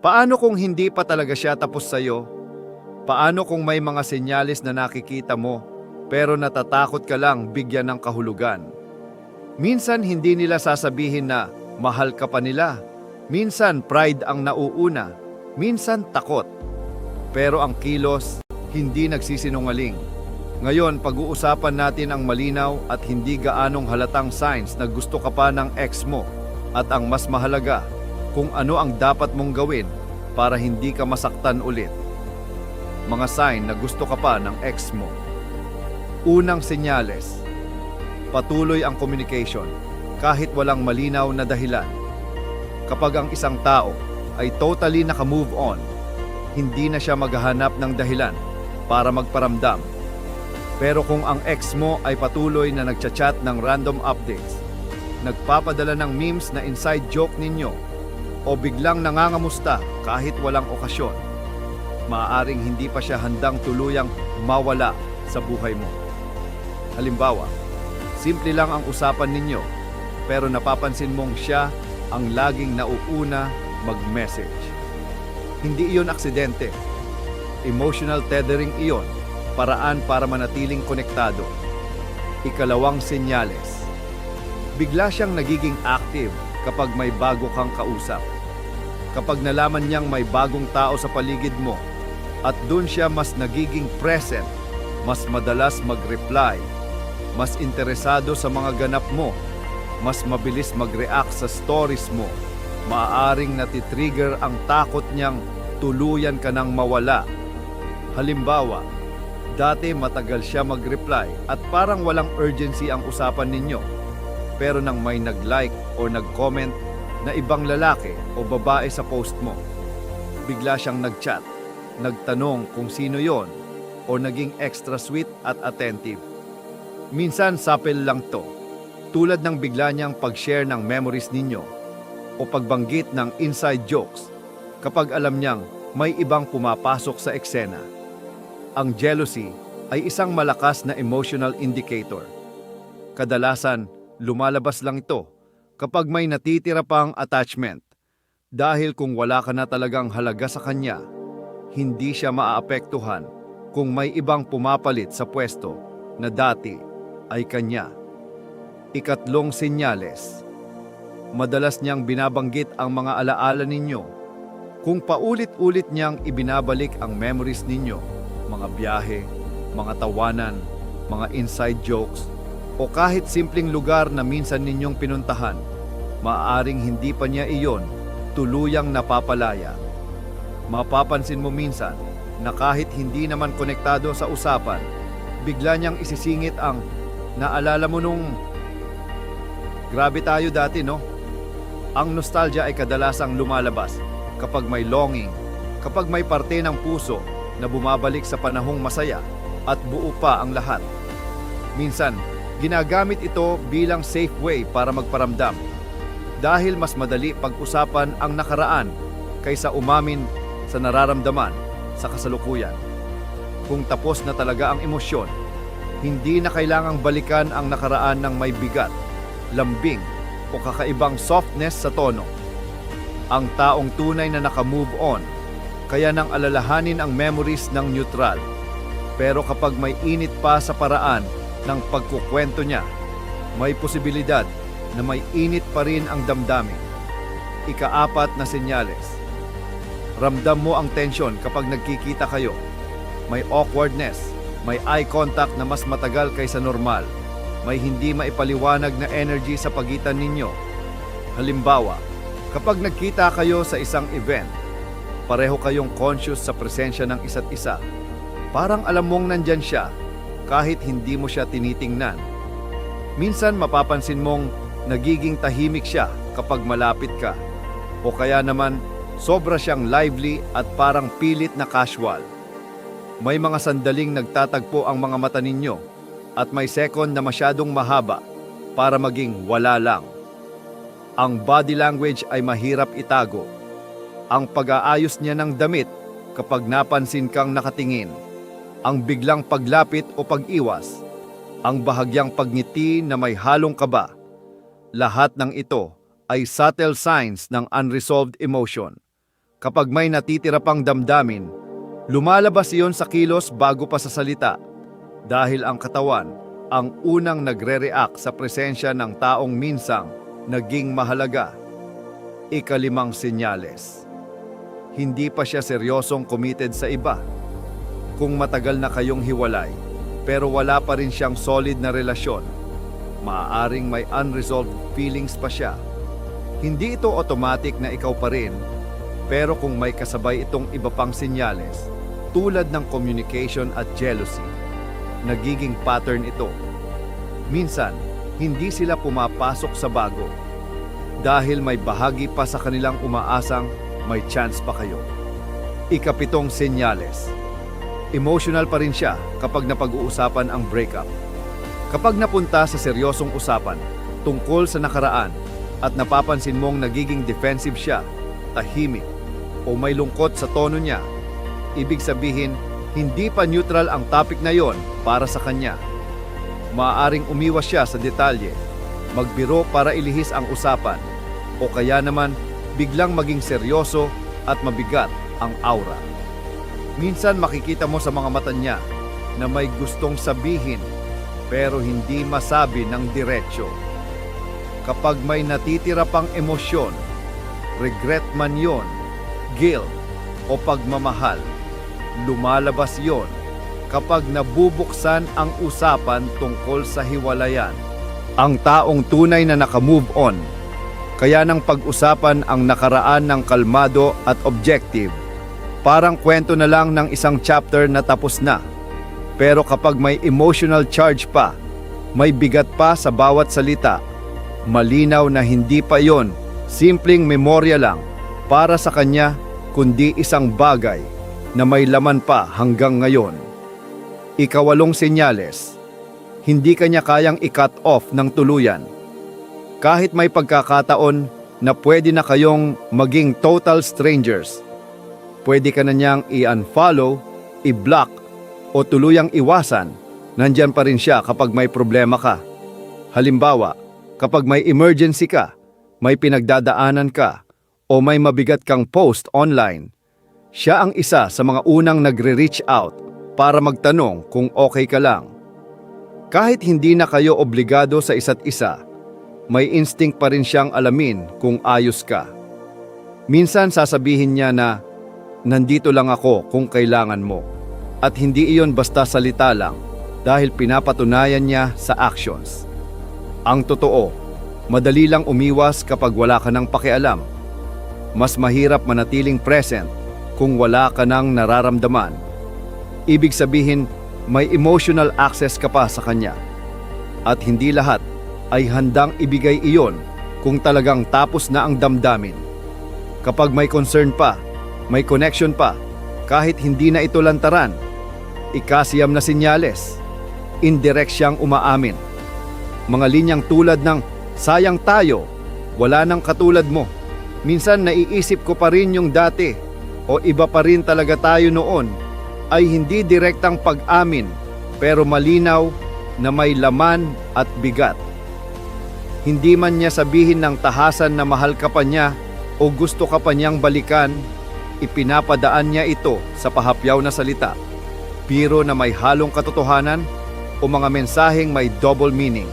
Paano kung hindi pa talaga siya tapos sa'yo? Paano kung may mga senyales na nakikita mo, pero natatakot ka lang bigyan ng kahulugan? Minsan hindi nila sasabihin na mahal ka pa nila. Minsan pride ang nauuna. Minsan takot. Pero ang kilos, hindi nagsisinungaling. Ngayon, pag-uusapan natin ang malinaw at hindi gaanong halatang signs na gusto ka pa ng ex mo. At ang mas mahalaga, kung ano ang dapat mong gawin para hindi ka masaktan ulit. Mga sign na gusto ka pa ng ex mo. Unang senyales. Patuloy ang communication, kahit walang malinaw na dahilan. Kapag ang isang tao ay totally naka-move on, hindi na siya maghahanap ng dahilan para magparamdam. Pero kung ang ex mo ay patuloy na nagchat-chat ng random updates, nagpapadala ng memes na inside joke ninyo, o biglang nangangamusta kahit walang okasyon, maaaring hindi pa siya handang tuluyang mawala sa buhay mo. Halimbawa, simple lang ang usapan ninyo, pero napapansin mong siya ang laging nauuna mag-message. Hindi iyon aksidente. Emotional tethering iyon, paraan para manatiling konektado. Ikalawang senyales. Bigla siyang nagiging active kapag may bago kang kausap. Kapag nalaman niyang may bagong tao sa paligid mo, at dun siya mas nagiging present, mas madalas mag-reply, mas interesado sa mga ganap mo, mas mabilis mag-react sa stories mo, maaaring natitrigger ang takot niyang tuluyan ka nang mawala. Halimbawa, dati matagal siya mag-reply at parang walang urgency ang usapan ninyo. Pero nang may nag-like o nag-comment na ibang lalaki o babae sa post mo, bigla siyang nag-chat, nagtanong kung sino yon, o naging extra sweet at attentive. Minsan sapel lang to, tulad ng bigla niyang pag-share ng memories ninyo o pagbanggit ng inside jokes kapag alam niyang may ibang pumapasok sa eksena. Ang jealousy ay isang malakas na emotional indicator. Kadalasan, lumalabas lang ito kapag may natitira pang attachment. Dahil kung wala ka na talagang halaga sa kanya, hindi siya maaapektuhan kung may ibang pumapalit sa pwesto na dati ay kanya. Ikatlong senyales. Madalas niyang binabanggit ang mga alaala ninyo. Kung paulit-ulit niyang ibinabalik ang memories ninyo, mga biyahe, mga tawanan, mga inside jokes, o kahit simpleng lugar na minsan ninyong pinuntahan, maaaring hindi pa niya iyon tuluyang napapalaya. Mapapansin mo minsan na kahit hindi naman konektado sa usapan, bigla niyang isisingit ang naalala mo nung grabe tayo dati, no? Ang nostalgia ay kadalasang lumalabas kapag may longing, kapag may parte ng puso na bumabalik sa panahong masaya at buo pa ang lahat. Minsan, ginagamit ito bilang safe way para magparamdam. Dahil mas madali pag-usapan ang nakaraan kaysa umamin sa nararamdaman sa kasalukuyan. Kung tapos na talaga ang emosyon, hindi na kailangang balikan ang nakaraan ng may bigat, lambing o kakaibang softness sa tono. Ang taong tunay na naka-move on, kaya nang alalahanin ang memories ng neutral. Pero kapag may init pa sa paraan ng pagkukwento niya, may posibilidad na may init pa rin ang damdamin. Ikaapat na senyales. Ramdam mo ang tensyon kapag nagkikita kayo. May awkwardness, may eye contact na mas matagal kaysa normal, may hindi maipaliwanag na energy sa pagitan ninyo. Halimbawa, kapag nagkita kayo sa isang event, pareho kayong conscious sa presensya ng isa't isa. Parang alam mong nandyan siya, kahit hindi mo siya tinitingnan. Minsan mapapansin mong nagiging tahimik siya kapag malapit ka, o kaya naman sobra siyang lively at parang pilit na casual. May mga sandaling nagtatagpo ang mga mata ninyo at may second na masyadong mahaba para maging wala lang. Ang body language ay mahirap itago. Ang pag-aayos niya ng damit kapag napansin kang nakatingin, ang biglang paglapit o pag-iwas, ang bahagyang pagngiti na may halong kaba. Lahat ng ito ay subtle signs ng unresolved emotion. Kapag may natitira pang damdamin, lumalabas iyon sa kilos bago pa sa salita dahil ang katawan ang unang nagre-react sa presensya ng taong minsang naging mahalaga. Ikalimang senyales. Hindi pa siya seryosong committed sa iba. Kung matagal na kayong hiwalay, pero wala pa rin siyang solid na relasyon, maaaring may unresolved feelings pa siya. Hindi ito automatic na ikaw pa rin, pero kung may kasabay itong iba pang senyales, tulad ng communication at jealousy, nagiging pattern ito. Minsan, hindi sila pumapasok sa bago dahil may bahagi pa sa kanilang umaasang may chance pa kayo. Ikapitong senyales. Emotional pa rin siya kapag napag-uusapan ang breakup. Kapag napunta sa seryosong usapan tungkol sa nakaraan at napapansin mong nagiging defensive siya, tahimik, o may lungkot sa tono niya, ibig sabihin, hindi pa neutral ang topic na yon para sa kanya. Maaaring umiwas siya sa detalye, magbiro para ilihis ang usapan, o kaya naman biglang maging seryoso at mabigat ang aura. Minsan makikita mo sa mga mata niya na may gustong sabihin pero hindi masabi ng diretsyo. Kapag may natitira pang emosyon, regret man yon, guilt o pagmamahal, lumalabas yon kapag nabubuksan ang usapan tungkol sa hiwalayan. Ang taong tunay na nakamove on, kaya nang pag-usapan ang nakaraan ng kalmado at objective, parang kwento na lang ng isang chapter na tapos na. Pero kapag may emotional charge pa, may bigat pa sa bawat salita, malinaw na hindi pa yon simpleng memorya lang para sa kanya, kundi isang bagay na may laman pa hanggang ngayon. Ikawalong senyales. Hindi kanya kayang i-cut off ng tuluyan. Kahit may pagkakataon na pwede na kayong maging total strangers, pwede ka na niyang i-unfollow, i-block, o tuluyang iwasan, nandyan pa rin siya kapag may problema ka. Halimbawa, kapag may emergency ka, may pinagdadaanan ka, o may mabigat kang post online, siya ang isa sa mga unang nagre-reach out para magtanong kung okay ka lang. Kahit hindi na kayo obligado sa isa't isa, may instinct pa rin siyang alamin kung ayos ka. Minsan sasabihin niya na, nandito lang ako kung kailangan mo. At hindi iyon basta salita lang dahil pinapatunayan niya sa actions. Ang totoo, madali lang umiwas kapag wala ka ng pakialam. Mas mahirap manatiling present kung wala ka ng nararamdaman. Ibig sabihin, may emotional access ka pa sa kanya. At hindi lahat ay handang ibigay iyon kung talagang tapos na ang damdamin. Kapag may concern pa, may connection pa, kahit hindi na ito lantaran, ikasiyam na senyales, indirect siyang umaamin. Mga linyang tulad ng, sayang tayo, wala nang katulad mo. Minsan naiisip ko pa rin yung dati, o iba pa rin talaga tayo noon, ay hindi direktang pag-amin, pero malinaw na may laman at bigat. Hindi man niya sabihin ng tahasan na mahal ka pa niya o gusto ka pa niyang balikan, ipinapadaan niya ito sa pahapyaw na salita, biro na may halong katotohanan o mga mensaheng may double meaning.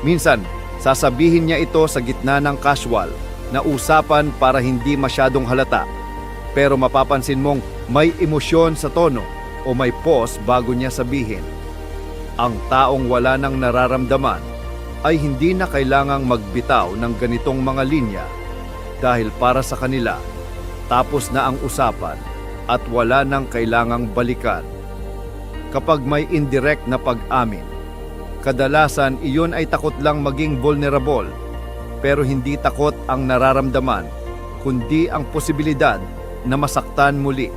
Minsan, sasabihin niya ito sa gitna ng casual na usapan para hindi masyadong halata, pero mapapansin mong may emosyon sa tono o may pause bago niya sabihin. Ang taong wala nang nararamdaman ay hindi na kailangang magbitaw ng ganitong mga linya dahil para sa kanila, tapos na ang usapan at wala nang kailangang balikan. Kapag may indirect na pag-amin, kadalasan iyon ay takot lang maging vulnerable, pero hindi takot ang nararamdaman, kundi ang posibilidad na masaktan muli.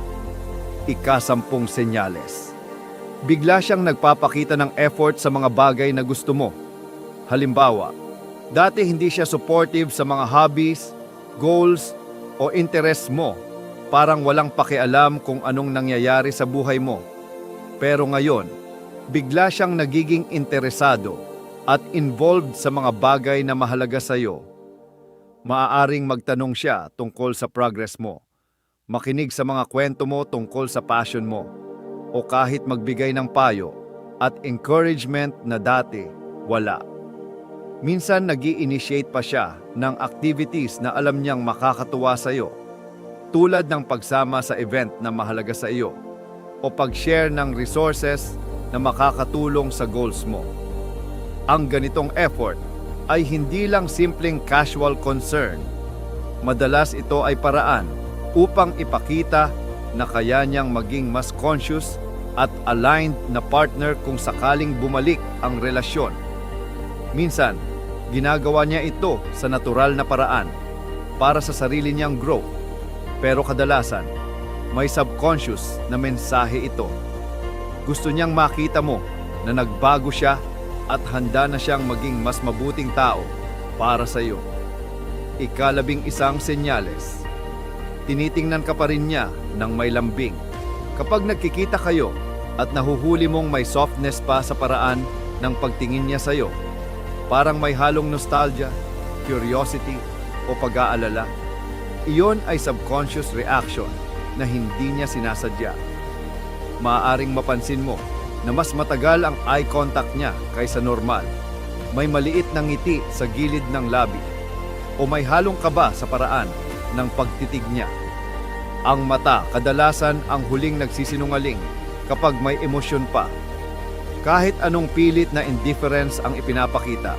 Ikasampung senyales. Bigla siyang nagpapakita ng effort sa mga bagay na gusto mo. Halimbawa, dati hindi siya supportive sa mga hobbies, goals, o interests mo. Parang walang pakialam kung anong nangyayari sa buhay mo. Pero ngayon, bigla siyang nagiging interesado at involved sa mga bagay na mahalaga sa iyo. Maaaring magtanong siya tungkol sa progress mo, makinig sa mga kwento mo tungkol sa passion mo, o kahit magbigay ng payo at encouragement na dati wala. Minsan nag-i-initiate pa siya ng activities na alam niyang makakatuwa sa iyo, tulad ng pagsama sa event na mahalaga sa iyo o pag-share ng resources na makakatulong sa goals mo. Ang ganitong effort ay hindi lang simpleng casual concern. Madalas ito ay paraan upang ipakita na kaya niyang maging mas conscious at aligned na partner kung sakaling bumalik ang relasyon. Minsan, ginagawa niya ito sa natural na paraan para sa sarili niyang growth. Pero kadalasan, may subconscious na mensahe ito. Gusto niyang makita mo na nagbago siya at handa na siyang maging mas mabuting tao para sa iyo. Ika-11 senyales. Tinitingnan ka pa rin niya ng may lambing. Kapag nagkikita kayo at nahuhuli mong may softness pa sa paraan ng pagtingin niya sa iyo, parang may halong nostalgia, curiosity, o pag-aalala, iyon ay subconscious reaction na hindi niya sinasadya. Maaaring mapansin mo na mas matagal ang eye contact niya kaysa normal. May maliit na ngiti sa gilid ng labi o may halong kaba sa paraan ng pagtitig niya. Ang mata kadalasan ang huling nagsisinungaling kapag may emosyon pa. Kahit anong pilit na indifference ang ipinapakita,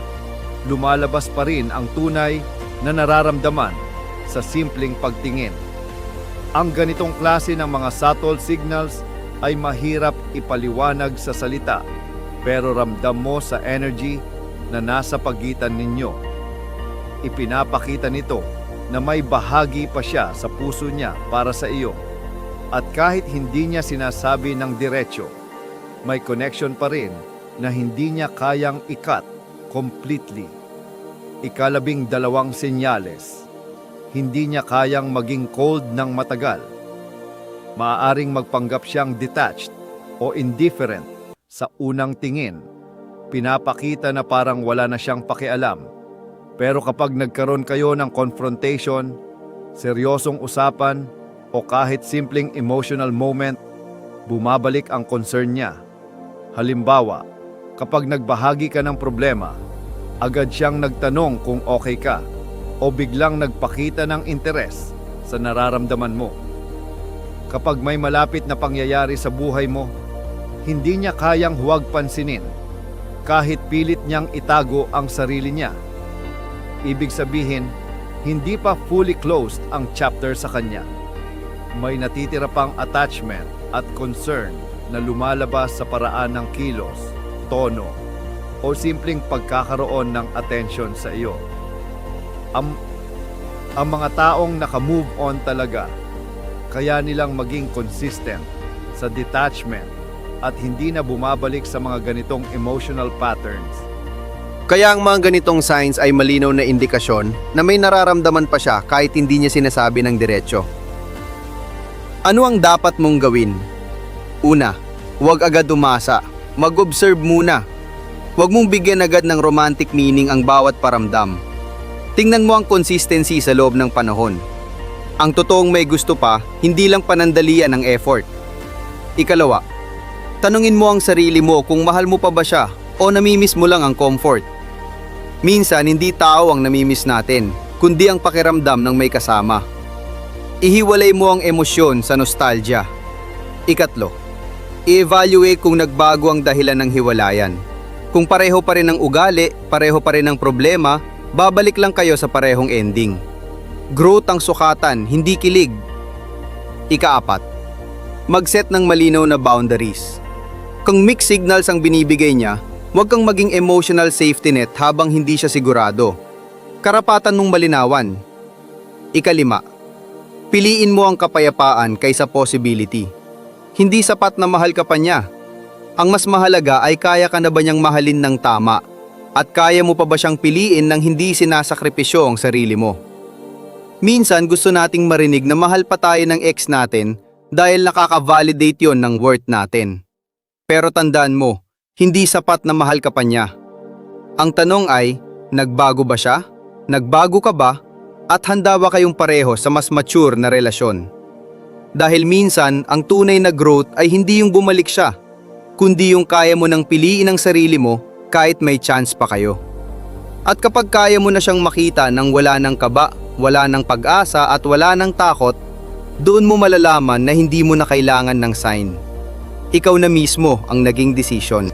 lumalabas pa rin ang tunay na nararamdaman sa simpleng pagtingin. Ang ganitong klase ng mga subtle signals ay mahirap ipaliwanag sa salita, pero ramdam mo sa energy na nasa pagitan ninyo. Ipinapakita nito na may bahagi pa siya sa puso niya para sa iyo. At kahit hindi niya sinasabi ng diretso, may connection pa rin na hindi niya kayang i-cut completely. Ika-12 senyales. Hindi niya kayang maging cold ng matagal. Maaaring magpanggap siyang detached o indifferent sa unang tingin. Pinapakita na parang wala na siyang pakialam. Pero kapag nagkaroon kayo ng confrontation, seryosong usapan, o kahit simpleng emotional moment, bumabalik ang concern niya. Halimbawa, kapag nagbahagi ka ng problema, agad siyang nagtanong kung okay ka o biglang nagpakita ng interes sa nararamdaman mo. Kapag may malapit na pangyayari sa buhay mo, hindi niya kayang huwag pansinin kahit pilit niyang itago ang sarili niya. Ibig sabihin, hindi pa fully closed ang chapter sa kanya. May natitira pang attachment at concern na lumalabas sa paraan ng kilos, tono, o simpleng pagkakaroon ng attention sa iyo. Ang mga taong naka-move on talaga, kaya nilang maging consistent sa detachment at hindi na bumabalik sa mga ganitong emotional patterns. Kaya ang mga ganitong signs ay malinaw na indikasyon na may nararamdaman pa siya kahit hindi niya sinasabi ng diretsyo. Ano ang dapat mong gawin? Una, huwag agad umasa. Mag-observe muna. Huwag mong bigyan agad ng romantic meaning ang bawat paramdam. Tingnan mo ang consistency sa loob ng panahon. Ang totoong may gusto pa, hindi lang panandalian ng effort. Ikalawa, tanungin mo ang sarili mo kung mahal mo pa ba siya o namimiss mo lang ang comfort. Minsan, hindi tao ang namimiss natin, kundi ang pakiramdam ng may kasama. Ihiwalay mo ang emosyon sa nostalgia. Ikatlo, i-evaluate kung nagbago ang dahilan ng hiwalayan. Kung pareho pa rin ang ugali, pareho pa rin ang problema, babalik lang kayo sa parehong ending. Growth ang sukatan, hindi kilig. Ika-4, mag-set ng malinaw na boundaries. Kung mixed signals ang binibigay niya, huwag kang maging emotional safety net habang hindi siya sigurado. Karapatan mong malinawan. Ika-5, piliin mo ang kapayapaan kaysa possibility. Hindi sapat na mahal ka pa niya. Ang mas mahalaga ay kaya ka na ba niyang mahalin ng tama at kaya mo pa ba siyang piliin nang hindi sinasakripisyo ang sarili mo. Minsan gusto nating marinig na mahal pa tayo ng ex natin dahil nakaka-validate yon ng worth natin. Pero tandaan mo, hindi sapat na mahal ka pa niya. Ang tanong ay, nagbago ba siya? Nagbago ka ba? At handa ba kayong pareho sa mas mature na relasyon? Dahil minsan, ang tunay na growth ay hindi yung bumalik siya, kundi yung kaya mo nang piliin ang sarili mo kahit may chance pa kayo. At kapag kaya mo na siyang makita nang wala ng kaba, wala ng pag-asa at wala ng takot, doon mo malalaman na hindi mo na kailangan ng sign. Ikaw na mismo ang naging desisyon.